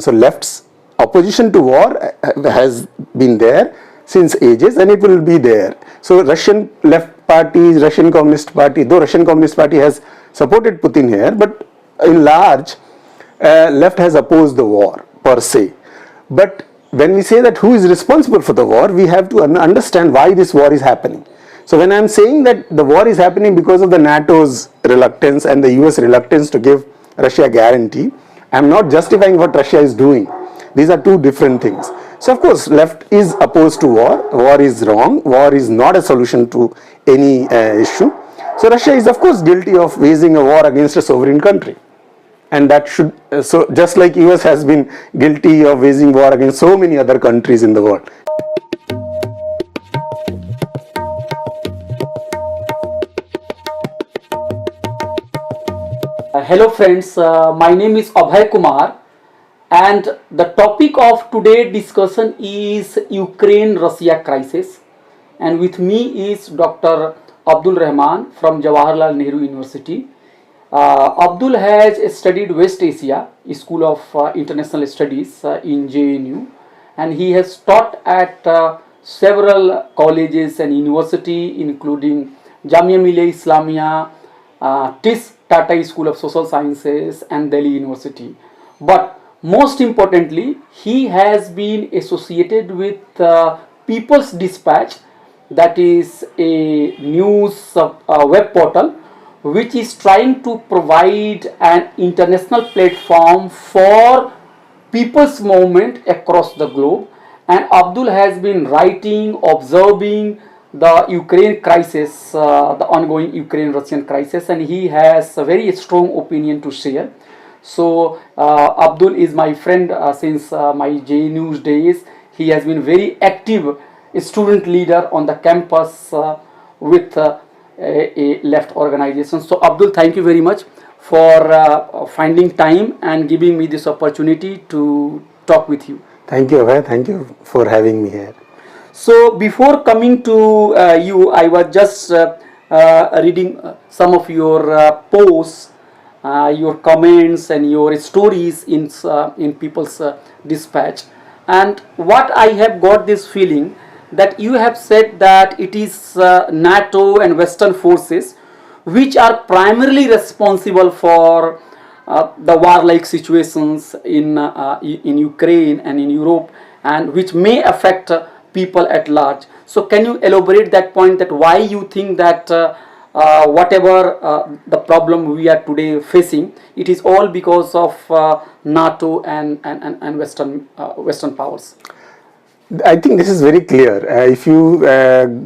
So left's opposition to war has been there since ages, and it will be there. So Russian left parties, Russian Communist Party, though Russian Communist Party has supported Putin here, but in large, left has opposed the war per se. But when we say that who is responsible for the war, we have to understand why this war is happening. So when I am saying that the war is happening because of the NATO's reluctance and the US reluctance to give Russia a guarantee, I am not justifying what Russia is doing. These are two different things. So of course left is opposed to war. War is wrong. War is not a solution to any issue. So Russia is of course guilty of waging a war against a sovereign country. And that should, so just like US has been guilty of waging war against so many other countries in the world. Hello friends, my name is Abhay Kumar, and the topic of today's discussion is Ukraine-Russia crisis, and with me is Dr. Abdul Rahman from Jawaharlal Nehru University. Abdul has studied West Asia, School of International Studies in JNU, and he has taught at several colleges and universities including Jamia Millia Islamia, TIS Tata School of Social Sciences and Delhi University. But most importantly, he has been associated with People's Dispatch, that is a news web portal which is trying to provide an international platform for people's movement across the globe. And Abdul has been writing, observing the Ukraine crisis, the ongoing Ukraine-Russian crisis, and he has a very strong opinion to share. So Abdul is my friend since my JNU days. He has been very active student leader on the campus with a left organization. So Abdul, thank you very much for finding time and giving me this opportunity to talk with you. Thank you, Abhay. Thank you for having me here. So before coming to you, I was just reading some of your posts, your comments and your stories in People's Dispatch, and what I have got this feeling that you have said that it is NATO and Western forces which are primarily responsible for the warlike situations in Ukraine and in Europe, and which may affect people at large. So can you elaborate that point, that why you think that whatever the problem we are today facing, it is all because of NATO and Western powers? I think this is very clear. If you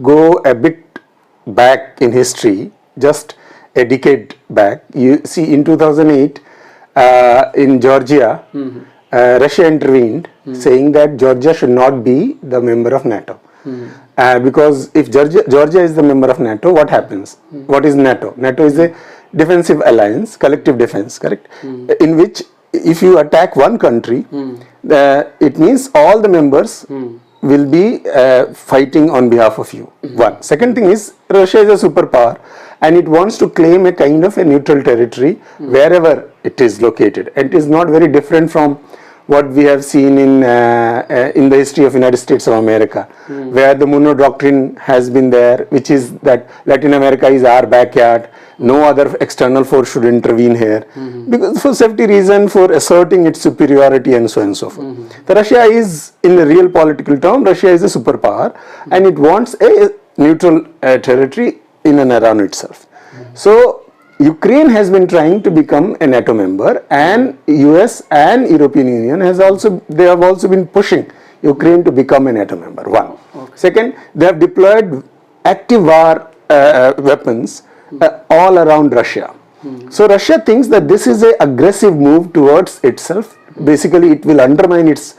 go a bit back in history, just a decade back, you see in 2008 in Georgia, Russia intervened, saying that Georgia should not be the member of NATO. Because if Georgia is the member of NATO, what happens? What is NATO? NATO is a defensive alliance, collective defense, correct? In which if you attack one country, it means all the members will be fighting on behalf of you. One. Second thing is, Russia is a superpower and it wants to claim a kind of a neutral territory wherever it is located. It is not very different from what we have seen in the history of United States of America, where the Monroe Doctrine has been there, which is that Latin America is our backyard, no other external force should intervene here, because for safety reason, for asserting its superiority and so on and so forth. The Russia is, in the real political term, Russia is a superpower and it wants a neutral territory in and around itself. So Ukraine has been trying to become a NATO member, and US and European Union have also been pushing Ukraine to become a NATO member. One. Second, they have deployed active war weapons all around Russia. So Russia thinks that this is an aggressive move towards itself. Basically, it will undermine its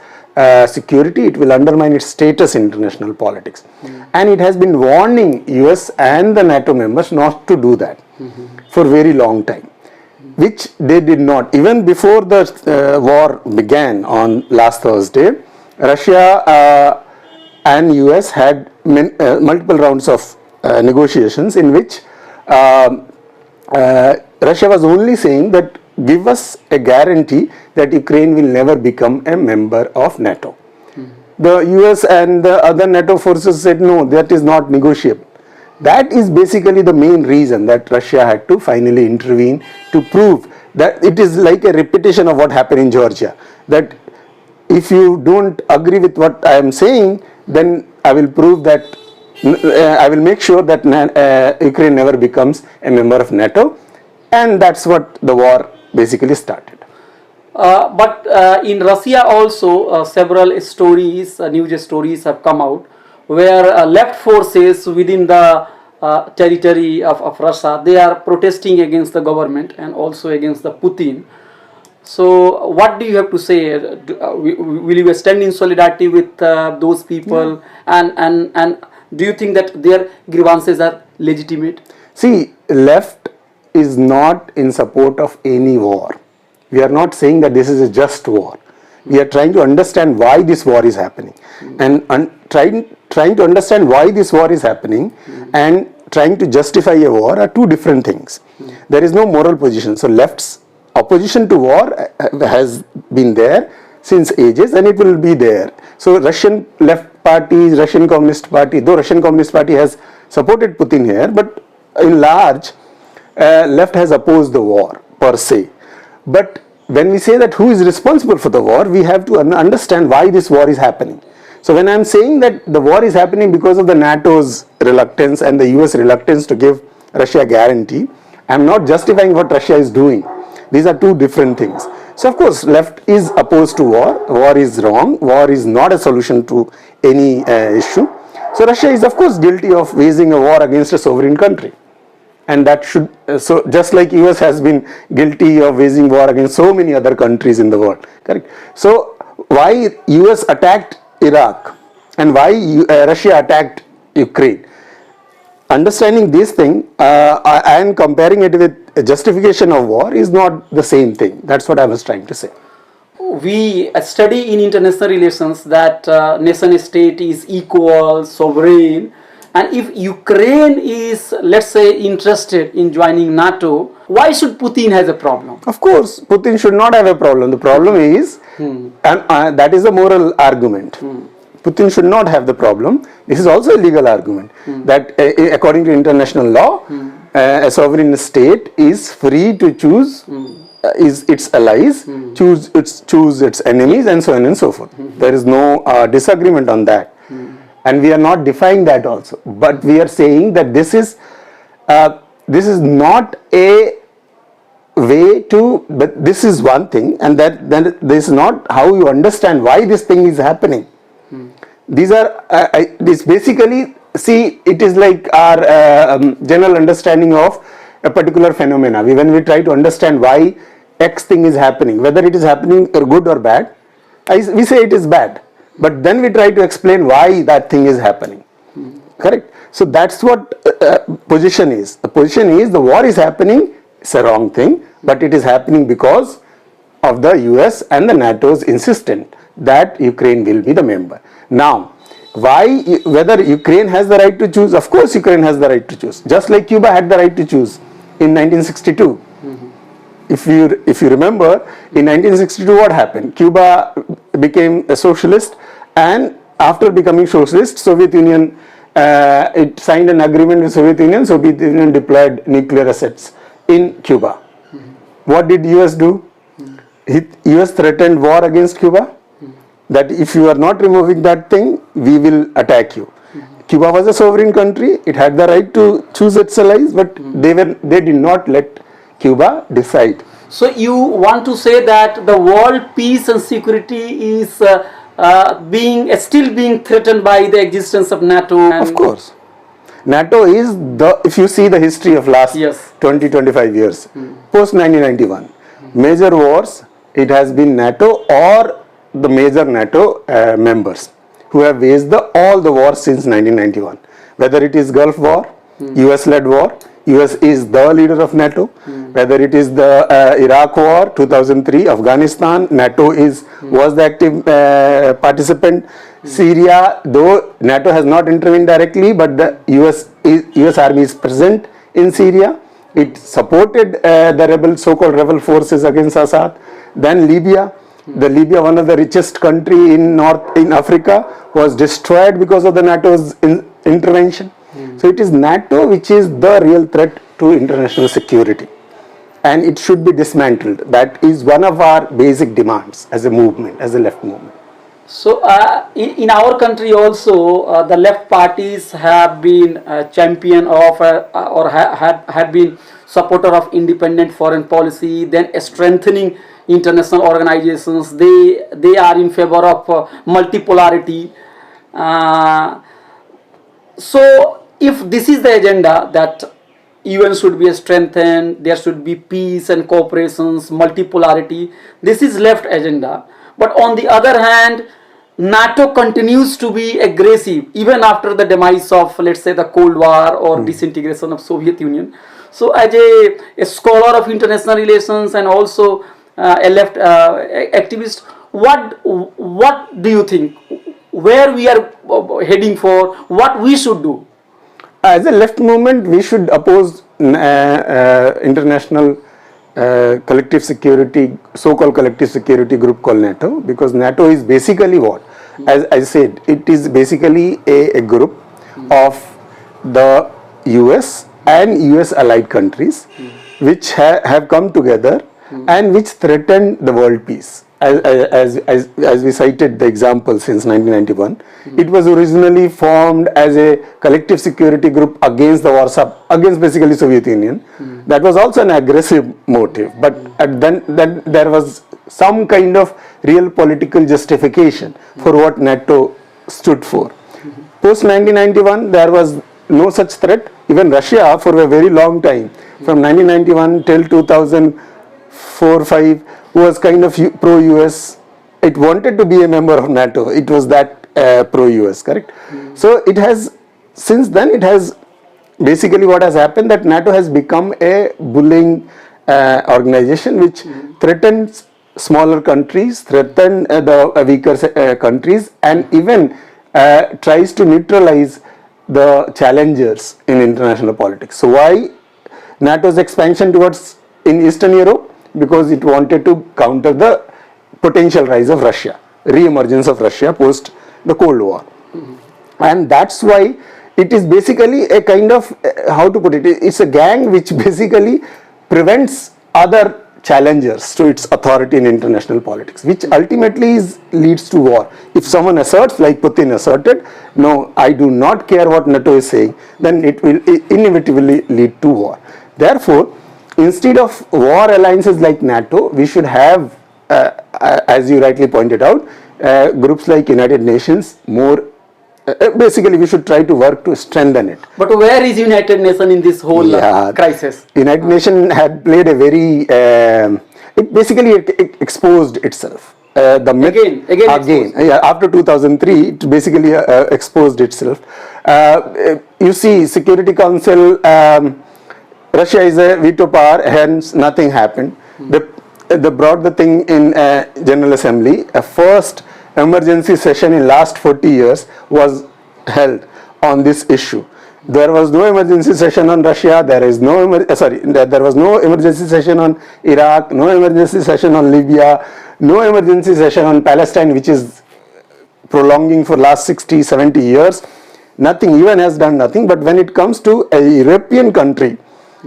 security, it will undermine its status in international politics. And it has been warning US and the NATO members not to do that for a very long time, which they did not. Even before the war began on last Thursday, Russia and US had multiple rounds of negotiations in which Russia was only saying that give us a guarantee that Ukraine will never become a member of NATO. The US and the other NATO forces said no, that is not negotiable. That is basically the main reason that Russia had to finally intervene to prove that it is like a repetition of what happened in Georgia. That if you don't agree with what I am saying, then I will prove that, I will make sure that Ukraine never becomes a member of NATO, and that's what the war basically started. But in Russia also several stories, news stories have come out where left forces within the territory of Russia, they are protesting against the government and also against the Putin. So what do you have to say? Will you stand in solidarity with those people? And do you think that their grievances are legitimate? See, left is not in support of any war. We are not saying that this is a just war. We are trying to understand why this war is happening. And trying to understand why this war is happening and trying to justify a war are two different things. There is no moral position. So left's opposition to war has been there since ages, and it will be there. So Russian left parties, Russian Communist Party, though Russian Communist Party has supported Putin here, but in large, left has opposed the war per se. But when we say that who is responsible for the war, we have to understand why this war is happening. So when I am saying that the war is happening because of the NATO's reluctance and the US reluctance to give Russia a guarantee, I am not justifying what Russia is doing. These are two different things. So of course left is opposed to war. War is wrong. War is not a solution to any issue. So Russia is of course guilty of waging a war against a sovereign country. And that should, so just like US has been guilty of waging war against so many other countries in the world, correct? So why US attacked Iraq and why Russia attacked Ukraine? Understanding this thing and comparing it with a justification of war is not the same thing. That's what I was trying to say. We study in international relations that nation state is equal, sovereign. And if Ukraine is, let's say, interested in joining NATO, why should Putin have a problem? Of course, Putin should not have a problem. The problem is, and that is a moral argument. Putin should not have the problem. This is also a legal argument that according to international law, a sovereign state is free to choose its allies, choose its enemies, and so on and so forth. There is no disagreement on that. And we are not defying that also, but we are saying that this is not a way to, but this is one thing, and that this is not how you understand why this thing is happening. These are, this basically, see, it is like our general understanding of a particular phenomena. When we try to understand why X thing is happening, whether it is happening or good or bad, we say it is bad. But then we try to explain why that thing is happening. Correct? So that's what position is. The position is the war is happening, it's a wrong thing, but it is happening because of the US and the NATO's insistence that Ukraine will be the member. Now, whether Ukraine has the right to choose? Of course Ukraine has the right to choose. Just like Cuba had the right to choose in 1962. If you remember, in 1962 what happened? Cuba became a socialist, and after becoming socialist, Soviet Union, it signed an agreement with Soviet Union. Soviet Union deployed nuclear assets in Cuba. What did US do? US threatened war against Cuba, that if you are not removing that thing, we will attack you. Cuba was a sovereign country. It had the right to choose its allies, but they did not let Cuba decide. So you want to say that the world peace and security is still being threatened by the existence of NATO? Of course. NATO is if you see the history of last 20-25 years, post 1991, major wars, it has been NATO or the major NATO members who have waged all the wars since 1991. Whether it is Gulf War, US-led war, US is the leader of NATO. Whether it is the Iraq War, 2003, Afghanistan, NATO was the active participant. Syria, though NATO has not intervened directly, but the US Army is present in Syria. It supported the so-called rebel forces against Assad. Then Libya. The Libya, one of the richest country in Africa, was destroyed because of the NATO's intervention. So it is NATO which is the real threat to international security, and it should be dismantled. That is one of our basic demands as a movement, as a left movement. So in our country also, the left parties have been champion of or have been supporter of independent foreign policy, then strengthening international organizations. They are in favor of multipolarity. So if this is the agenda, that UN should be strengthened, there should be peace and cooperations, multipolarity, this is left agenda. But on the other hand, NATO continues to be aggressive even after the demise of, let's say, the Cold War or disintegration of Soviet Union. So as a scholar of international relations and also a left activist, what do you think? Where we are heading for? What we should do? As a left movement, we should oppose international collective security, so-called collective security group called NATO, because NATO is basically what? As I said, it is basically a group of the US and US allied countries which have come together and which threaten the world peace. As we cited the example since 1991, it was originally formed as a collective security group against against basically Soviet Union. That was also an aggressive motive, but then there was some kind of real political justification for what NATO stood for. Post 1991, there was no such threat. Even Russia, for a very long time, from 1991 till 2004-5, was kind of pro-US. It wanted to be a member of NATO. It was that pro-US, correct? So it has, since then it has, basically what has happened, that NATO has become a bullying organization which threatens smaller countries, threaten the weaker countries, and even tries to neutralize the challengers in international politics. So why NATO's expansion towards in Eastern Europe? Because it wanted to counter the potential rise of Russia, re-emergence of Russia post the Cold War. And that's why it is basically a kind of, how to put it, it's a gang which basically prevents other challengers to its authority in international politics, which ultimately leads to war. If someone asserts, like Putin asserted, no, I do not care what NATO is saying, then it will inevitably lead to war. Therefore, instead of war alliances like NATO, we should have, as you rightly pointed out, groups like United Nations, more, basically we should try to work to strengthen it. But where is United Nations in this whole crisis? United Nations had played a very, it basically exposed itself. The myth again, after 2003, it basically exposed itself. You see, Security Council, Russia is a veto power, hence nothing happened. They brought the thing in General Assembly. A first emergency session in last 40 years was held on this issue. There was no emergency session on Russia. There was no emergency session on Iraq. No emergency session on Libya. No emergency session on Palestine, which is prolonging for last 60, 70 years. Nothing. UN has done nothing. But when it comes to a European country,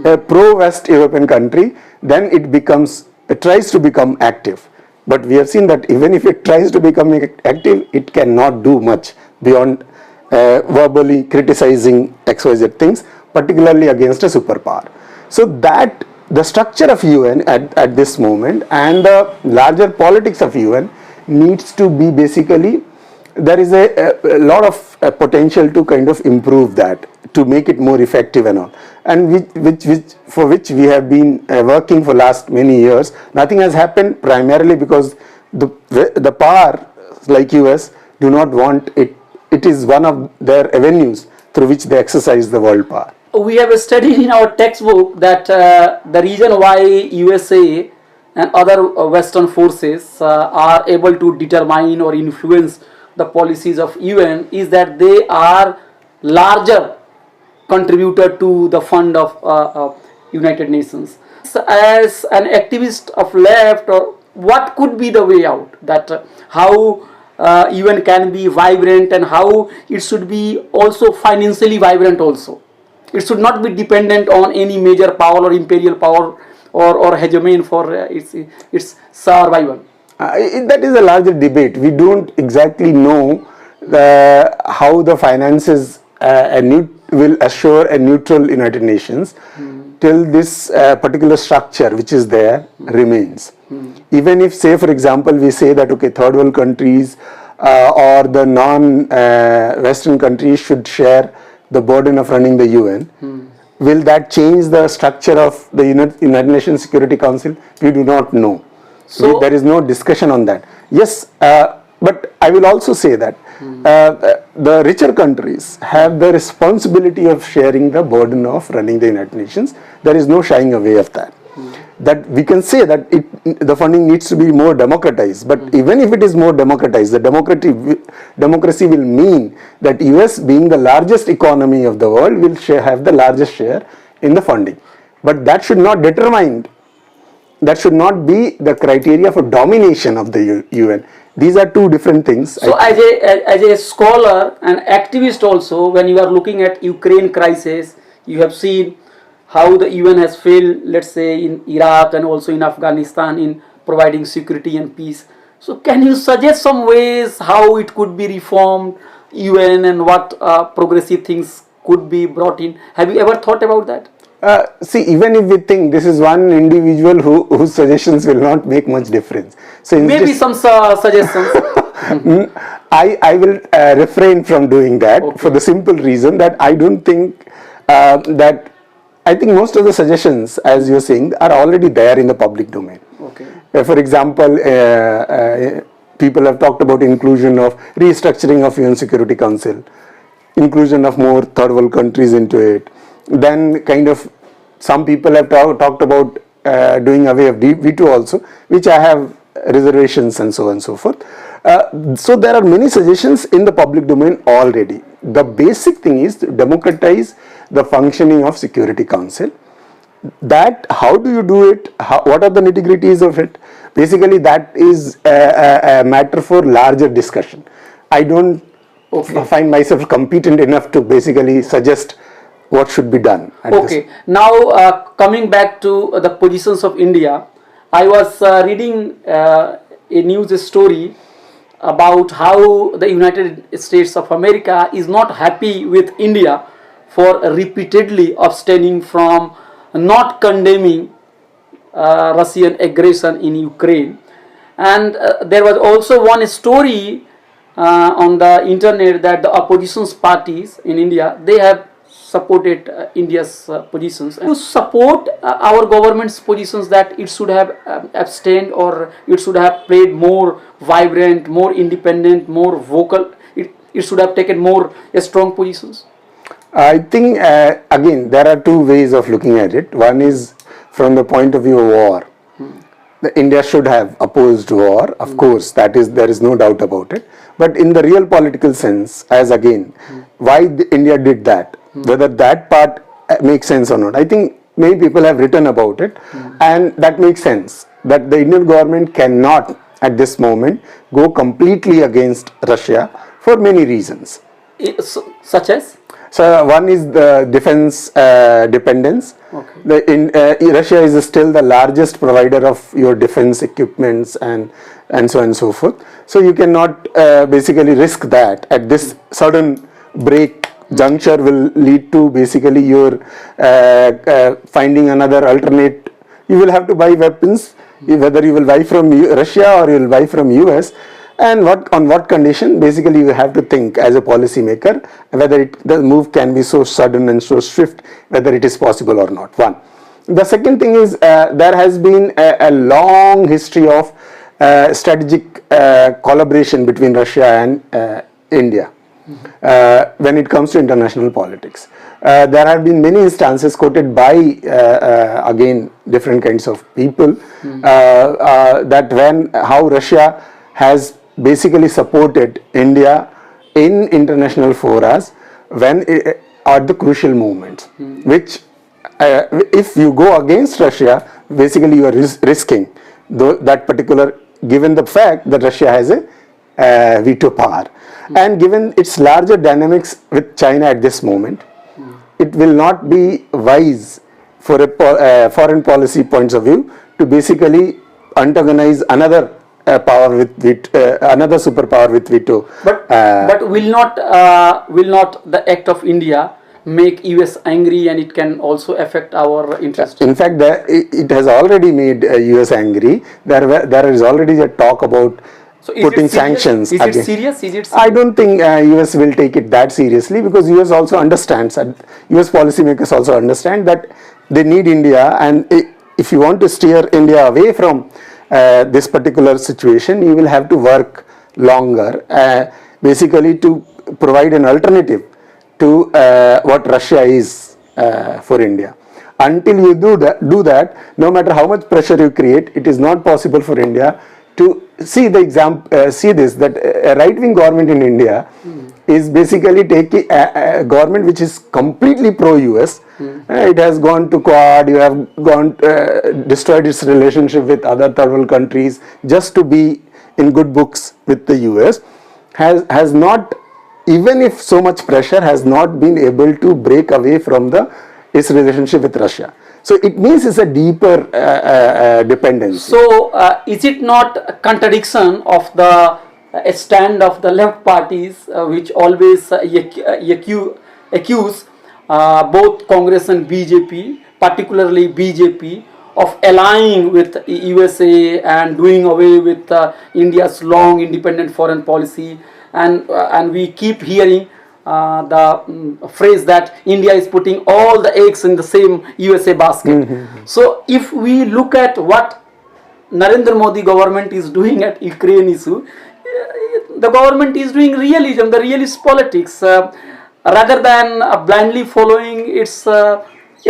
a pro-West European country, then it tries to become active. But we have seen that even if it tries to become active, it cannot do much beyond verbally criticizing XYZ things, particularly against a superpower. So that the structure of UN at this moment and the larger politics of UN needs to be basically, there is a lot of potential to kind of improve that, to make it more effective and all, and for which we have been working for last many years. Nothing has happened, primarily because the power like US do not want it. It is one of their avenues through which they exercise the world power. We have studied in our textbook that the reason why USA and other Western forces are able to determine or influence the policies of UN is that they are larger contributor to the fund of United Nations. So as an activist of left, or what could be the way out, that how UN can be vibrant and how it should be also financially vibrant also. It should not be dependent on any major power or imperial power or hegemon for its survival. That is a larger debate. We don't exactly know how the finances will assure a neutral United Nations till this particular structure which is there remains. Even if, say, for example, we say that, okay, third world countries or the non-Western countries should share the burden of running the UN, will that change the structure of the United Nations Security Council? We do not know. So there is no discussion on that. Yes, but I will also say that the richer countries have the responsibility of sharing the burden of running the United Nations. There is no shying away of that. That we can say that the funding needs to be more democratized, but even if it is more democratized, the democracy will mean that US, being the largest economy of the world, will have the largest share in the funding. But that should not determine, that should not be the criteria for domination of the UN. These are two different things. So as a scholar and activist also, when you are looking at Ukraine crisis, you have seen how the UN has failed, let's say, in Iraq and also in Afghanistan in providing security and peace. So can you suggest some ways how it could be reformed, UN, and what progressive things could be brought in? Have you ever thought about that? See, even if we think this is one individual whose suggestions will not make much difference. So maybe some suggestions. I will refrain from doing that for the simple reason that I don't think that I think most of the suggestions, as you're saying, are already there in the public domain. For example, people have talked about inclusion of restructuring of UN Security Council, inclusion of more third world countries into it. Then kind of some people have talked about doing away of veto also, which I have reservations and so on and so forth. So there are many suggestions in the public domain already. The basic thing is to democratize the functioning of Security Council. That, how do you do it? What are the nitty-gritties of it? Basically, that is a matter for larger discussion. I don't find myself competent enough to basically suggest what should be done. Now coming back to the positions of India, I was reading a news story about how the United States of America is not happy with India for repeatedly abstaining from not condemning Russian aggression in Ukraine. And there was also one story on the internet that the opposition parties in India, they have supported India's positions. To support our government's positions that it should have abstained, or it should have played more vibrant, more independent, more vocal, it should have taken more strong positions? I think again there are two ways of looking at it. One is from the point of view of war. India should have opposed war, of course, there is no doubt about it. But in the real political sense, as again, why India did that, whether that part makes sense or not. I think many people have written about it, and that makes sense, that the Indian government cannot at this moment go completely against Russia for many reasons. Such as? So one is the defense dependence. Russia is still the largest provider of your defense equipments and so on and so forth. So you cannot basically risk that at this sudden break juncture will lead to basically your finding another alternate. You will have to buy weapons, whether you will buy from Russia or you will buy from US. And on what condition? Basically, you have to think as a policymaker whether the move can be so sudden and so swift, whether it is possible or not. One. The second thing is there has been a long history of strategic collaboration between Russia and India when it comes to international politics. There have been many instances quoted by again different kinds of people that how Russia has basically supported India in international forums at the crucial moments, which if you go against Russia, basically you are risking that particular, given the fact that Russia has a veto power, and given its larger dynamics with China at this moment, it will not be wise for a foreign policy points of view to basically antagonize another power with another superpower with veto. But will not the act of India make US angry, and it can also affect our interest? In fact, it has already made US angry. There is already a talk about putting sanctions. Is it serious? Is it serious? I don't think US will take it that seriously, because US also understands, and US policymakers also understand that they need India, and if you want to steer India away from this particular situation, you will have to work longer, basically to provide an alternative to what Russia is for India. Until you do that, no matter how much pressure you create, it is not possible for India to see this, that a right-wing government in India is basically taking a government which is completely pro-US. It has gone to Quad, you have destroyed its relationship with other third world countries just to be in good books with the US, has not, even if so much pressure, has not been able to break away from its relationship with Russia. So it means it's a deeper dependency. So is it not a contradiction of the stand of the left parties, which always accuse both Congress and BJP, particularly BJP, of allying with USA and doing away with India's long independent foreign policy, and we keep hearing the phrase that India is putting all the eggs in the same USA basket. So if we look at what Narendra Modi government is doing at Ukraine issue, the government is doing realism, the realist politics, rather than blindly following its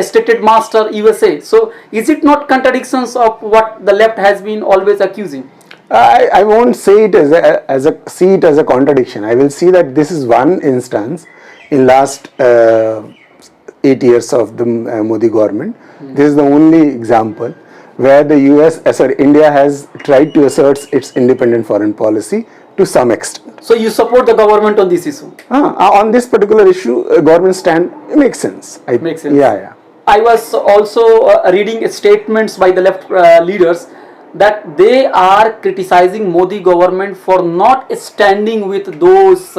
stated master USA. So is it not contradictions of what the left has been always accusing? I won't say it see it as a contradiction. I will see that this is one instance in last 8 years of the Modi government. This is the only example where the India has tried to assert its independent foreign policy to some extent. So you support the government on this issue? On this particular issue, government stand makes sense. Makes sense. Yeah. I was also reading statements by the left leaders that they are criticizing Modi government for not standing with those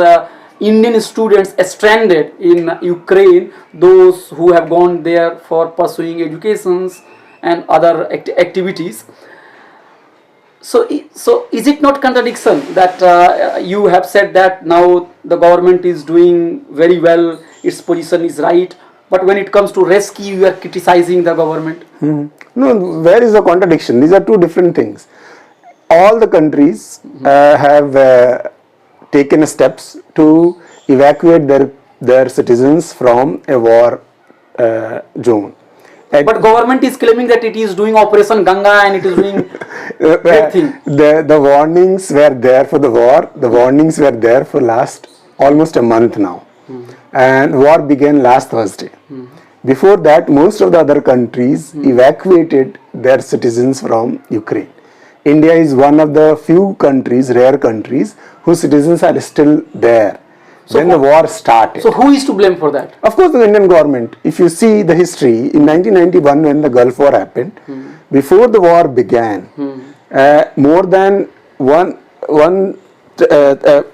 Indian students stranded in Ukraine, those who have gone there for pursuing educations and other activities. So is it not contradiction that you have said that now the government is doing very well, its position is right, but when it comes to rescue, you are criticizing the government? No, where is the contradiction? These are two different things. All the countries have taken steps to evacuate their citizens from a war zone. But government is claiming that it is doing Operation Ganga and it is doing great thing. The warnings were there for the war. The warnings were there for last almost a month now. And war began last Thursday. Before that, most of the other countries evacuated their citizens from Ukraine. India is one of the few countries, rare countries, whose citizens are still there. So when the war started. So who is to blame for that? Of course, the Indian government. If you see the history, in 1991 when the Gulf War happened, before the war began, more than 1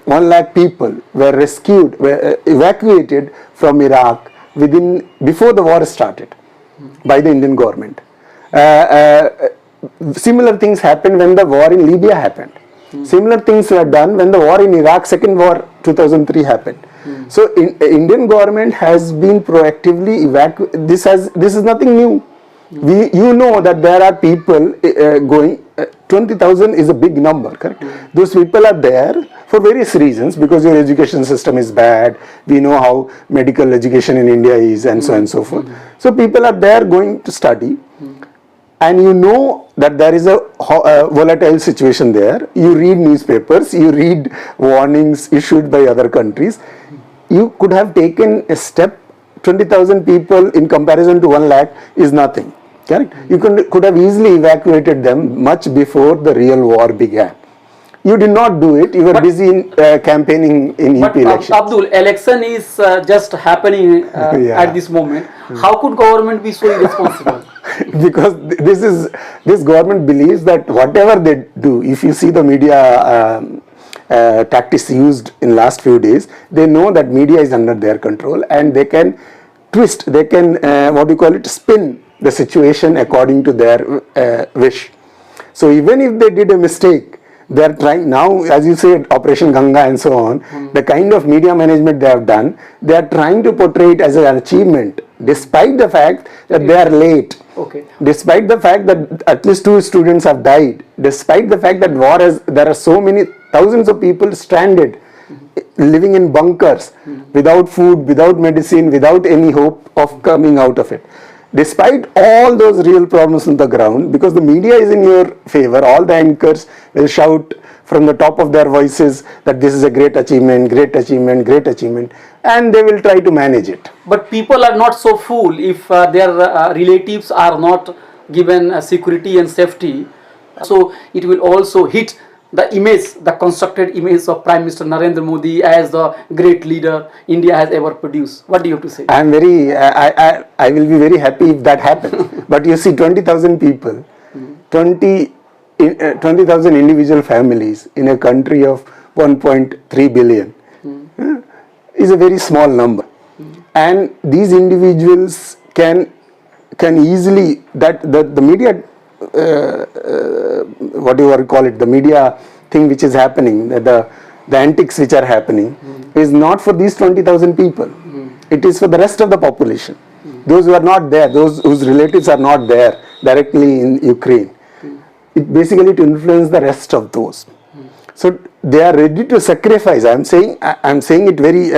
lakh people were rescued, were evacuated from Iraq before the war started by the Indian government. Similar things happened when the war in Libya happened. Similar things were done when the war in Iraq, second war 2003 happened. So Indian government has been proactively this is nothing new. You know that there are people going, 20,000 is a big number, correct? Those people are there for various reasons, because your education system is bad. We know how medical education in India is, and so on and so forth. So people are there going to study, and you know that there is a volatile situation there. You read newspapers, you read warnings issued by other countries. You could have taken a step 20,000 people in comparison to 1 lakh is nothing. Correct? You could have easily evacuated them much before the real war began. You did not do it. You were busy in campaigning in But UP election. Abdul, election is just happening at this moment. How could government be so irresponsible? Because this government believes that whatever they do, if you see the media tactics used in last few days, they know that media is under their control and they can twist, they can spin the situation according to their wish. So even if they did a mistake, they are trying now, as you said, Operation Ganga and so on, the kind of media management they have done, they are trying to portray it as an achievement, despite the fact that they are late. Okay. Despite the fact that at least 2 students have died, despite the fact that there are so many thousands of people stranded, living in bunkers, without food, without medicine, without any hope of coming out of it. Despite all those real problems on the ground, because the media is in your favor, all the anchors will shout from the top of their voices that this is a great achievement, great achievement, great achievement, and they will try to manage it. But people are not so fool if their relatives are not given security and safety. So it will also hit the image, the constructed image of Prime Minister Narendra Modi as the great leader India has ever produced. What do you have to say? I will be very happy if that happens. But you see, 20,000 people, 20,000 individual families in a country of 1.3 billion is a very small number. And these individuals can easily, the media, the media thing which is happening, the antics which are happening, is not for these 20,000 people. It is for the rest of the population. Those who are not there, those whose relatives are not there directly in Ukraine. It basically to influence the rest of those. So they are ready to sacrifice. I am saying it very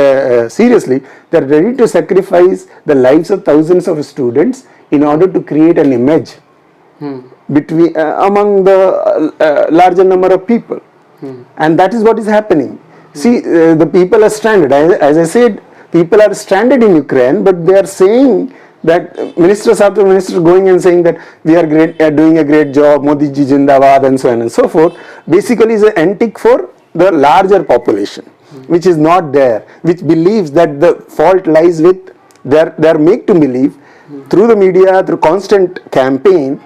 seriously. They are ready to sacrifice the lives of thousands of students in order to create an image between among the larger number of people, and that is what is happening. See, the people are stranded. As I said, people are stranded in Ukraine, but they are saying that ministers after ministers going and saying that we are doing a great job, Modi ji Jindabad, and so on and so forth. Basically, is an antic for the larger population, which is not there, which believes that the fault lies with they are made to believe through the media, through constant campaign,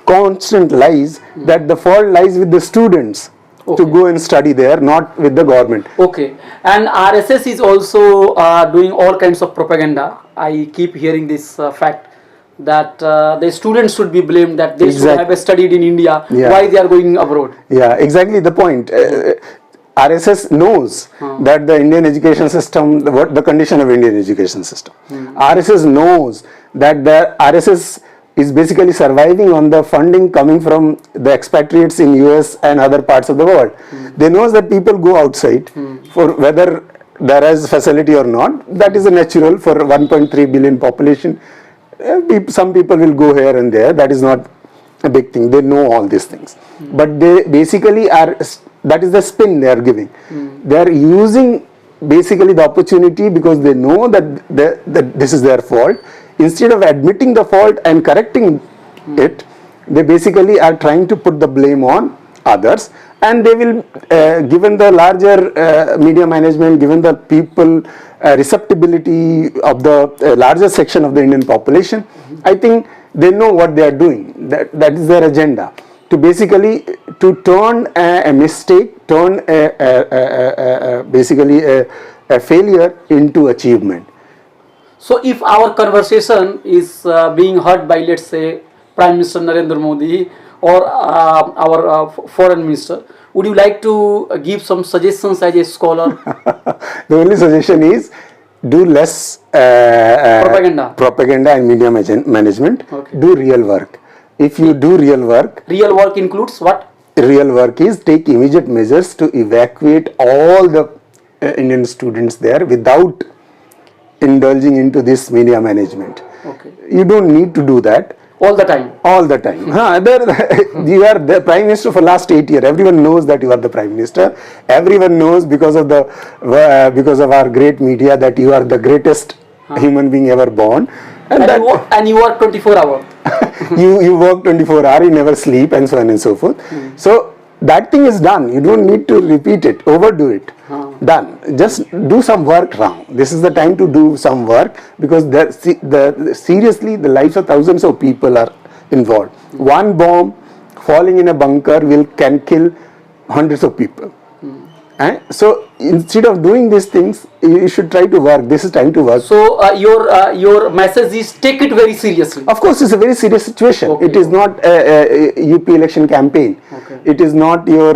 constant lies, that the fault lies with the students to go and study there, not with the government. Okay, and RSS is also doing all kinds of propaganda. I keep hearing this fact that the students should be blamed, that they should have studied in India. Why they are going abroad? Yeah, exactly the point. RSS knows that the Indian education system, the condition of Indian education system. RSS knows that the RSS is basically surviving on the funding coming from the expatriates in US and other parts of the world. They know that people go outside for whether there is facility or not. That is a natural for 1.3 billion population. Some people will go here and there. That is not a big thing. They know all these things. But they basically are, that is the spin they are giving. They are using basically the opportunity because they know that this is their fault. Instead of admitting the fault and correcting it, they basically are trying to put the blame on others, and they will, given the larger media management, given the people receptibility of the larger section of the Indian population, I think they know what they are doing. That is their agenda, to basically to turn a mistake, turn basically a failure into achievement. So if our conversation is being heard by, let's say, Prime Minister Narendra Modi or our foreign minister, would you like to give some suggestions as a scholar? The only suggestion is do less propaganda and media management. Do real work. If you do real work includes what? Real work is take immediate measures to evacuate all the Indian students there without indulging into this media management. You don't need to do that all the time. You are the Prime Minister for last 8 years. Everyone knows that you are the Prime Minister. Everyone knows because of our great media that you are the greatest human being ever born. And you work 24 hours. you work 24 hours, you never sleep, and so on and so forth. So that thing is done. You don't need to repeat it, overdo it. Done. Just do some work now. This is the time to do some work, because seriously, the lives of thousands of people are involved. One bomb falling in a bunker can kill hundreds of people. So instead of doing these things, you should try to work. This is time to work. So your message is, take it very seriously. Of course, it's a very serious situation. Okay. It is not a UP election campaign. Okay. It is not your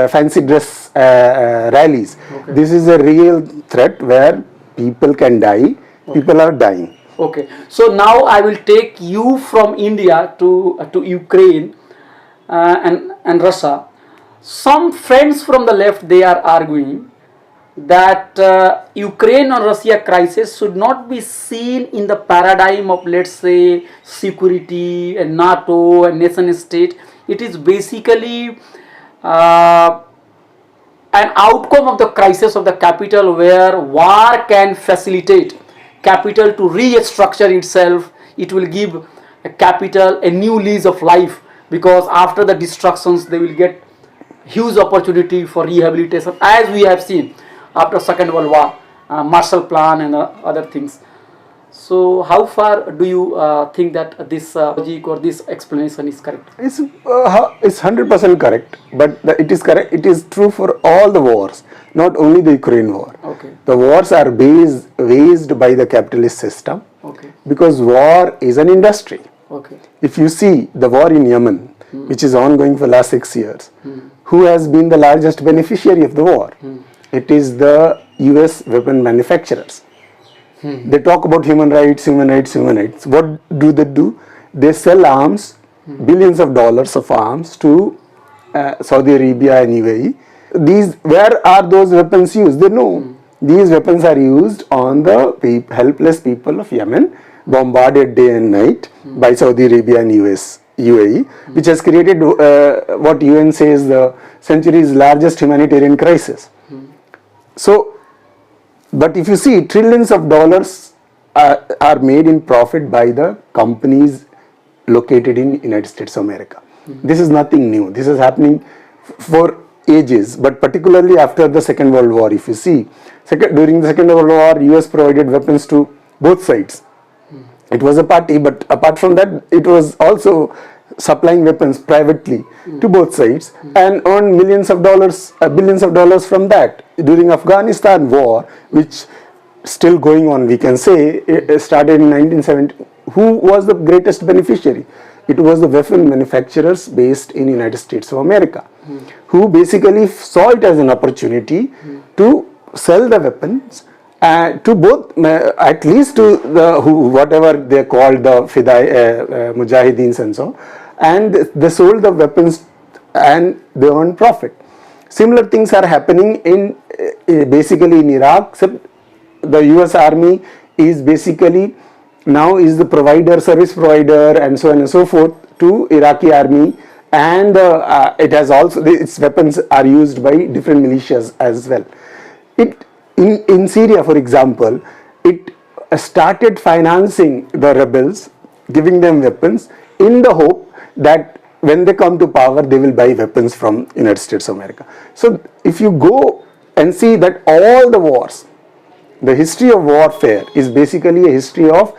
fancy dress rallies. Okay. This is a real threat where people can die. Okay. People are dying. Okay. So now I will take you from India to Ukraine and Russia. Some friends from the left, they are arguing that Ukraine or Russia crisis should not be seen in the paradigm of, let's say, security and NATO and nation state. It is basically an outcome of the crisis of the capital, where war can facilitate capital to restructure itself. It will give a capital a new lease of life, because after the destructions they will get huge opportunity for rehabilitation, as we have seen after Second World War, Marshall Plan and other things. So how far do you think that this logic or this explanation is correct? It's 100% correct, but it is correct. It is true for all the wars, not only the Ukraine war. Okay. The wars are waged by the capitalist system. Okay. Because war is an industry. Okay. If you see the war in Yemen, which is ongoing for last 6 years, who has been the largest beneficiary of the war? It is the US weapon manufacturers. They talk about human rights, human rights, human rights. What do? They sell arms, billions of dollars of arms to Saudi Arabia and UAE. Where are those weapons used? They know. These weapons are used on the helpless people of Yemen, bombarded day and night by Saudi Arabia and UAE, which has created what UN says the century's largest humanitarian crisis. So, but if you see, trillions of dollars are made in profit by the companies located in United States of America. This is nothing new. This is happening for ages, but particularly after the Second World War. If you see, during the Second World War, US provided weapons to both sides. It was a party, but apart from that, it was also supplying weapons privately to both sides and earned billions of dollars from that. During Afghanistan war, which still going on, we can say, it started in 1970. Who was the greatest beneficiary? It was the weapon manufacturers based in United States of America, who basically saw it as an opportunity to sell the weapons to both, at least to the whatever they called the Mujahideens and so, and they sold the weapons and they earned profit. Similar things are happening in basically in Iraq, except the US Army is basically now is the service provider and so on and so forth to Iraqi army, and it has also, its weapons are used by different militias as well. In Syria, for example, it started financing the rebels, giving them weapons in the hope that when they come to power, they will buy weapons from United States of America. So if you go and see that all the wars, the history of warfare is basically a history of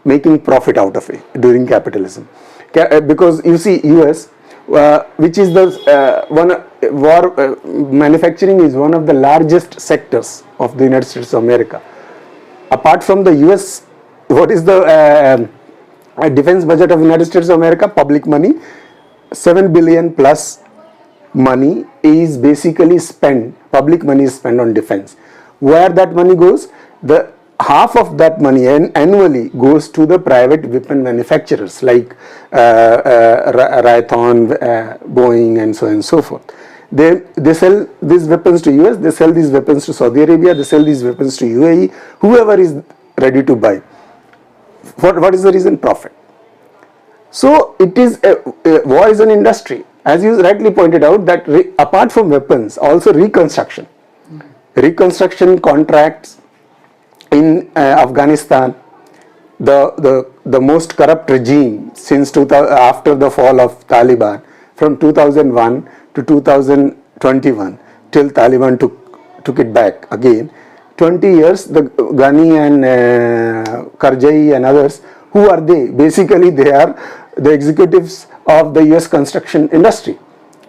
making profit out of it during capitalism. Because you see US, which is the manufacturing is one of the largest sectors of the United States of America. Apart from the US, what is the defense budget of United States of America? Public money, 7 billion plus money is basically spent, public money is spent on defense. Where that money goes, the half of that money annually goes to the private weapon manufacturers like Raytheon, Boeing and so on and so forth. They sell these weapons to US, they sell these weapons to Saudi Arabia, they sell these weapons to UAE, whoever is ready to buy. What is the reason? Profit. So it is war is an industry, as you rightly pointed out, that apart from weapons, also reconstruction contracts in Afghanistan, the most corrupt regime since 2000, after the fall of Taliban, from 2001 to 2021 till Taliban took it back again. 20 years, the Ghani and Karzai and others, who are they? Basically, they are the executives of the US construction industry.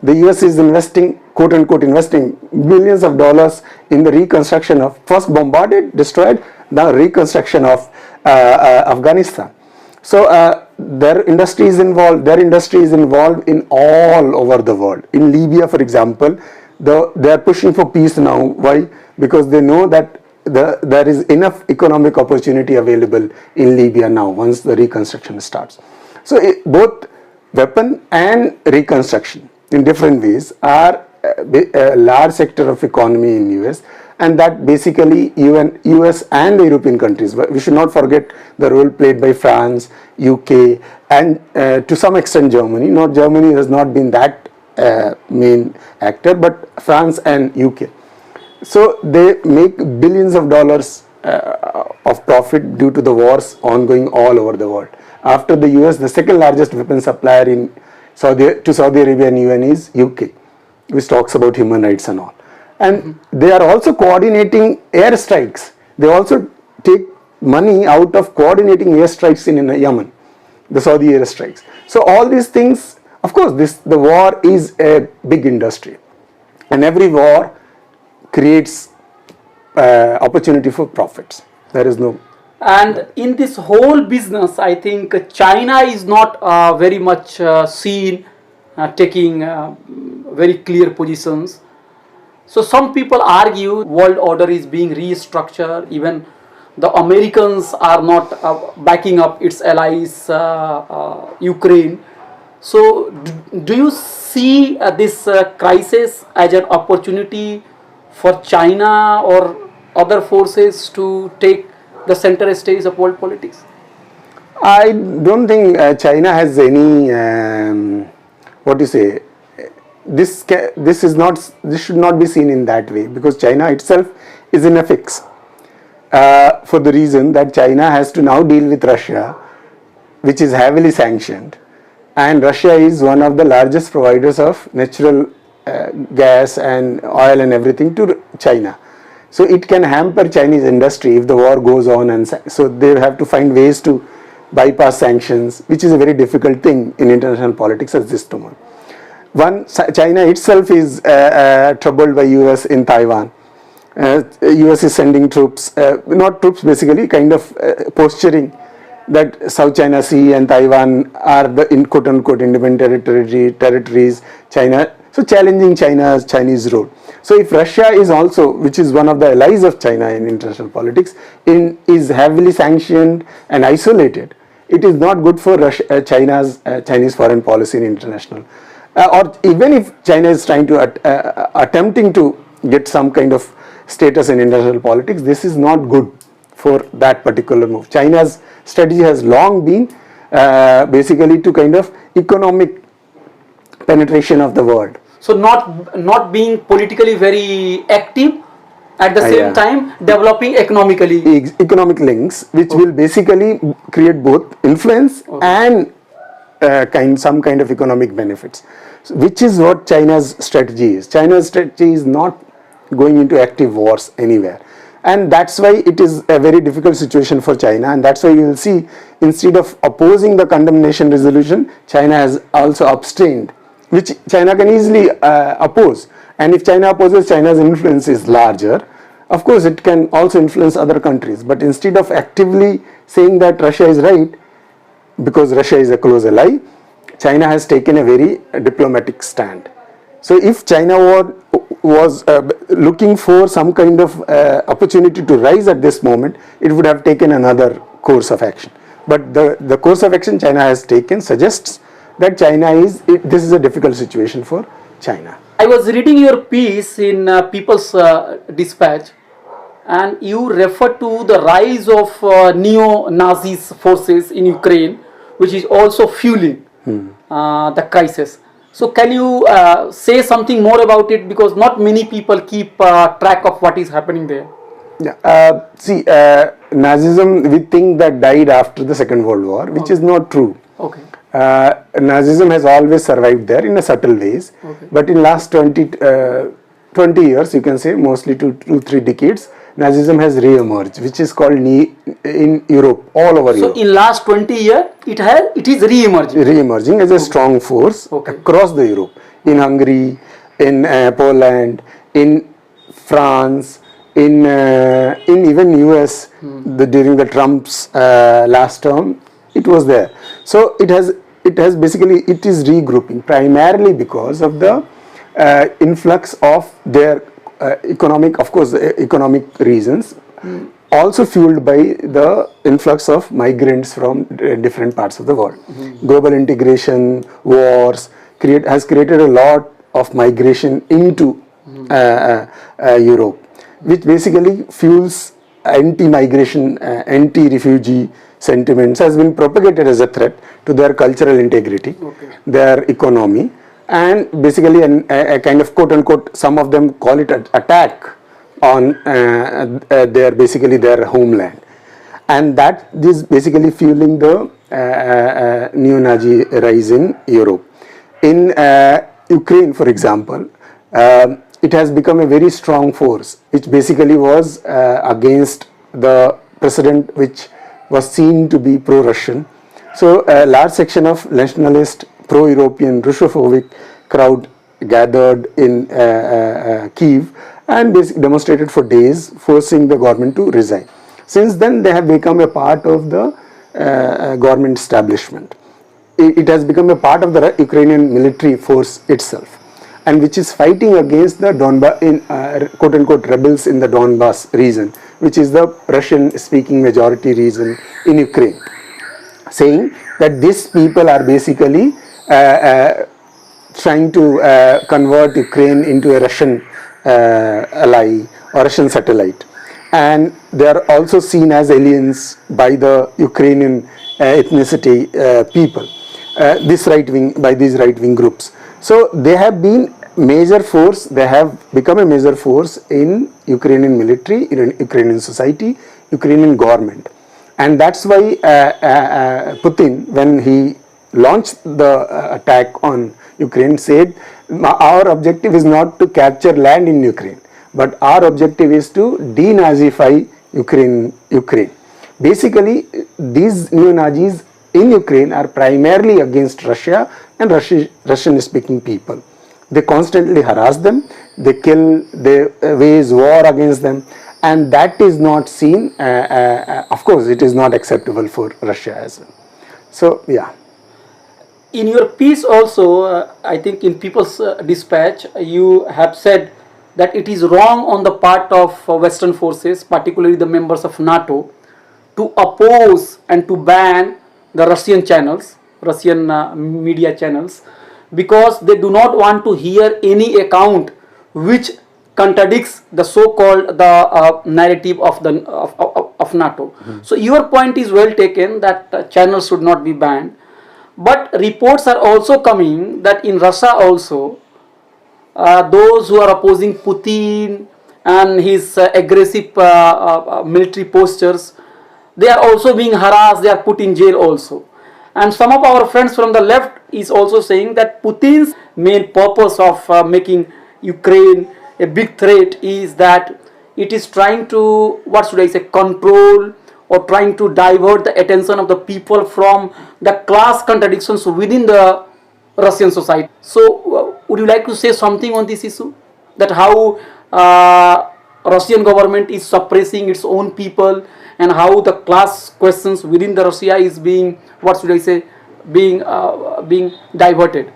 The US is investing, quote unquote, investing billions of dollars in the reconstruction of, first bombarded, destroyed, now reconstruction of Afghanistan. So their industry is involved. Their industry is involved in all over the world. In Libya, for example, they are pushing for peace now. Why? Because they know that there is enough economic opportunity available in Libya now once the reconstruction starts. So both weapon and reconstruction in different ways are a large sector of economy in US, and that basically US and the European countries. We should not forget the role played by France, UK, and to some extent Germany. Not Germany has not been that main actor, but France and UK. So they make billions of dollars of profit due to the wars ongoing all over the world. After the US, the second largest weapon supplier to Saudi Arabia and UN is UK, which talks about human rights and all. And they are also coordinating airstrikes. They also take money out of coordinating airstrikes in Yemen, the Saudi airstrikes. So all these things, of course, the war is a big industry, and every war creates opportunity for profits. There is no. And in this whole business, I think China is not very much seen taking very clear positions. So some people argue world order is being restructured. Even the Americans are not backing up its allies, Ukraine. So do you see this crisis as an opportunity for China or other forces to take the center stage of world politics? I don't think China has any this should not be seen in that way, because China itself is in a fix for the reason that China has to now deal with Russia, which is heavily sanctioned, and Russia is one of the largest providers of natural gas and oil and everything to China. So it can hamper Chinese industry if the war goes on, and so they have to find ways to bypass sanctions, which is a very difficult thing in international politics at this moment. China itself is troubled by US in Taiwan. US is sending troops, not troops basically, kind of posturing that South China Sea and Taiwan are the quote unquote independent territories, China, so challenging Chinese role. So if Russia is also, which is one of the allies of China in international politics, is heavily sanctioned and isolated, it is not good for Chinese foreign policy in international. Or even if China is trying to attempting to get some kind of status in international politics, this is not good for that particular move. China's strategy has long been basically to kind of economic penetration of the world. So not being politically very active, at the same time developing economically. Economic links, which will basically create both influence and some kind of economic benefits, which is what China's strategy is. China's strategy is not going into active wars anywhere, and that's why it is a very difficult situation for China, and that's why you will see, instead of opposing the condemnation resolution, China has also abstained, which China can easily oppose. And if China opposes, China's influence is larger. Of course, it can also influence other countries, but instead of actively saying that Russia is right, because Russia is a close ally, China has taken a very diplomatic stand. So if China was looking for some kind of opportunity to rise at this moment, it would have taken another course of action. But the course of action China has taken suggests that this is a difficult situation for China. I was reading your piece in People's Dispatch, and you refer to the rise of neo-Nazis forces in Ukraine, which is also fueling the crisis. So can you say something more about it, because not many people keep track of what is happening there? Yeah. Nazism, we think that died after the Second World War, which is not true. Okay. Nazism has always survived there in a subtle ways, but in last 20 years, you can say mostly 2-3 decades, Nazism has re-emerged, which is called in Europe, all over Europe. So in last 20 years, it is re-emerging. Re-emerging as a strong force across the Europe, in Hungary, in Poland, in France, in even US, during the Trump's last term, it was there. So it is regrouping primarily because of the influx of their economic reasons, also fueled by the influx of migrants from different parts of the world. Global integration, wars has created a lot of migration into Europe, which basically fuels anti-migration, anti-refugee sentiments, has been propagated as a threat to their cultural integrity, their economy, and basically a kind of quote-unquote, some of them call it an attack on their homeland. And that is basically fueling the neo-Nazi rise in Europe. In Ukraine, for example, it has become a very strong force, which basically was against the president, which was seen to be pro-Russian. So a large section of nationalist, pro-European, Russophobic crowd gathered in Kiev and demonstrated for days, forcing the government to resign. Since then, they have become a part of the government establishment. It has become a part of the Ukrainian military force itself, and which is fighting against the quote-unquote rebels in the Donbas region, which is the Russian-speaking majority region in Ukraine, saying that these people are basically trying to convert Ukraine into a Russian ally or Russian satellite. And they are also seen as aliens by the Ukrainian ethnicity people, these right-wing groups. So they have been major force, they have become a major force in Ukrainian military, in Ukrainian society, Ukrainian government. And that's why Putin, when he launched the attack on Ukraine, said our objective is not to capture land in Ukraine, but our objective is to denazify Ukraine. Basically, these neo-Nazis in Ukraine are primarily against Russia and Russian-speaking people. They constantly harass them, they kill, they wage war against them, and that is not seen, of course, it is not acceptable for Russia as well. So, yeah. In your piece also, I think in People's Dispatch, you have said that it is wrong on the part of Western forces, particularly the members of NATO, to oppose and to ban the Russian channels, Russian media channels, because they do not want to hear any account which contradicts the so-called narrative of NATO. So your point is well taken that channels should not be banned, but reports are also coming that in Russia also those who are opposing Putin and his aggressive military postures, they are also being harassed, they are put in jail also. And some of our friends from the left is also saying that Putin's main purpose of making Ukraine a big threat is that it is trying to, control or trying to divert the attention of the people from the class contradictions within the Russian society. So would you like to say something on this issue? That how Russian government is suppressing its own people and how the class questions within the Russia is being, being diverted?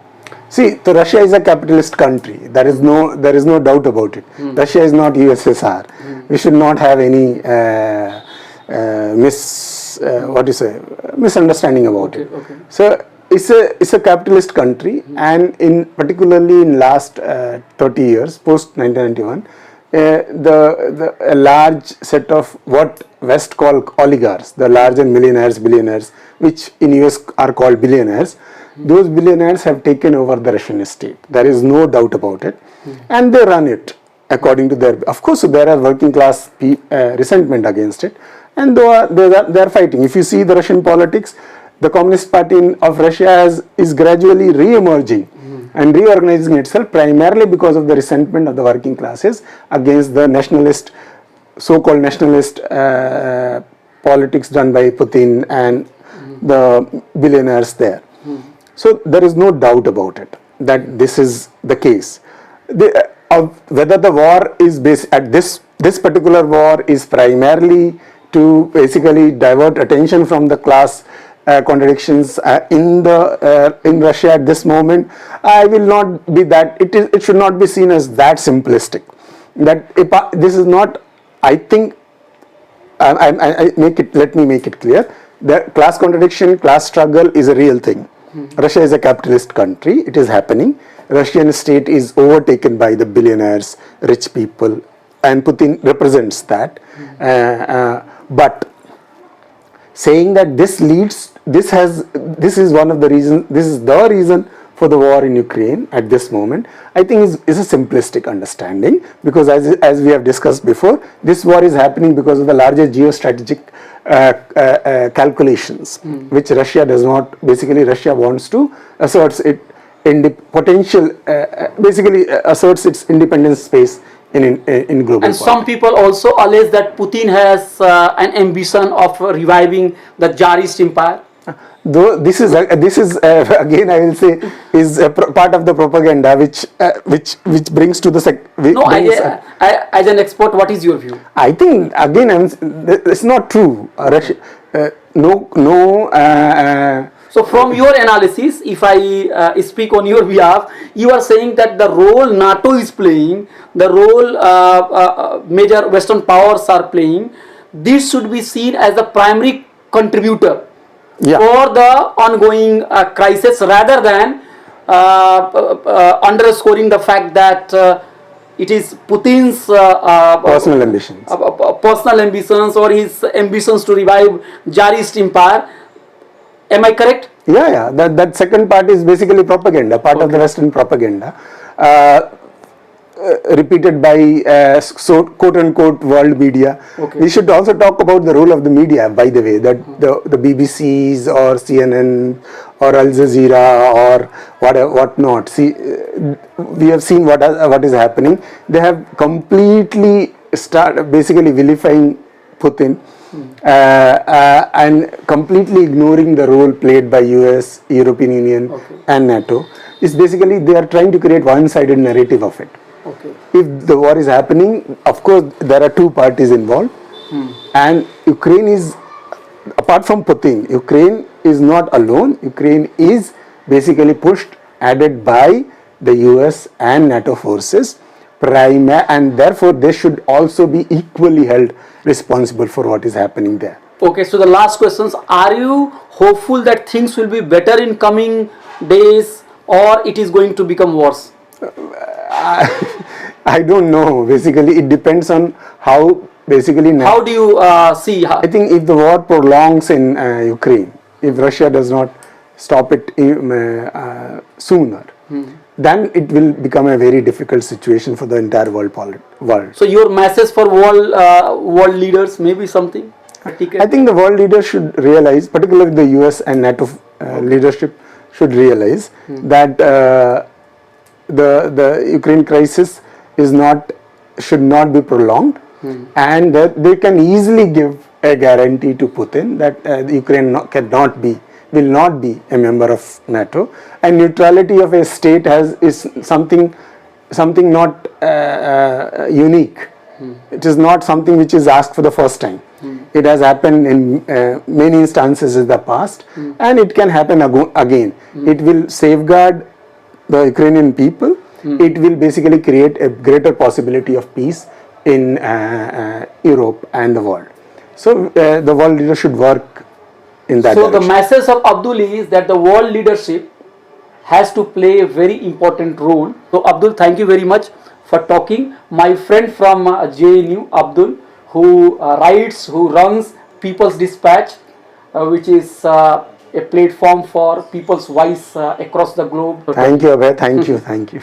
See, the Russia is a capitalist country. There is no doubt about it. Russia is not USSR. We should not have any misunderstanding about it. So it's a capitalist country, and particularly in last 30 years, post 1991, a large set of what West call oligarchs, the larger millionaires, billionaires, which in US are called billionaires, those billionaires have taken over the Russian state. There is no doubt about it, and they run it. according to their, of course there are working class resentment against it, and they are fighting. If you see the Russian politics, the Communist Party of Russia is gradually re-emerging and reorganizing itself primarily because of the resentment of the working classes against the nationalist, so-called nationalist politics done by Putin and the billionaires there. So there is no doubt about it that this is the case. Whether the war is based at this particular war is primarily to basically divert attention from the class contradictions in Russia at this moment, I will not be that. It should not be seen as that simplistic. That this is not. I think. Let me make it clear. The class contradiction, class struggle is a real thing. Russia is a capitalist country. It is happening. Russian state is overtaken by the billionaires, rich people, and Putin represents that. But saying that this is one of the reasons, this is the reason for the war in Ukraine at this moment, I think is a simplistic understanding, because as we have discussed before, this war is happening because of the larger geostrategic calculations, which Russia does not. Basically, Russia wants to asserts it asserts its independence space in global. And some people also allege that Putin has an ambition of reviving the Tsarist empire. Though this is again, I will say, is a part of the propaganda which brings to the as an expert, what is your view? I think again it's not true. Russia, so from your analysis, if I speak on your behalf, you are saying that the role NATO is playing, the role major Western powers are playing, this should be seen as the primary contributor for the ongoing crisis, rather than underscoring the fact that it is Putin's personal ambitions or his ambitions to revive Tsarist empire. Am I correct? Yeah. That second part is basically propaganda, part of the Western propaganda, repeated by quote-unquote world media. We should also talk about the role of the media, by the way, that the BBCs or CNN or Al Jazeera or what not. See, we have seen what is happening. They have completely basically vilifying Putin. And completely ignoring the role played by US, European Union and NATO. Is basically they are trying to create one-sided narrative of it. If the war is happening, of course there are two parties involved, and Ukraine is, apart from Putin, Ukraine is not alone. Ukraine is basically added by the US and NATO forces, and therefore they should also be equally held responsible for what is happening there. Okay, so the last questions: are you hopeful that things will be better in coming days, or it is going to become worse? I don't know. Basically, it depends on how. How do you see? I think if the war prolongs in Ukraine, if Russia does not stop it sooner, then it will become a very difficult situation for the entire world. So your message for world leaders, maybe something? I think the world leaders should realize, particularly the US and NATO leadership should realize that the Ukraine crisis should not be prolonged, and that they can easily give a guarantee to Putin that Ukraine will not be a member of NATO, and neutrality of a state is something not unique. It is not something which is asked for the first time. It has happened in many instances in the past, and it can happen again. It will safeguard the Ukrainian people. It will basically create a greater possibility of peace in Europe and the world. So the world leaders should work in that direction. So the message of Abdul is that the world leadership has to play a very important role. So Abdul, thank you very much for talking. My friend from JNU, Abdul, who runs People's Dispatch, which is a platform for people's voice across the globe. Thank you, Abhay. Thank you.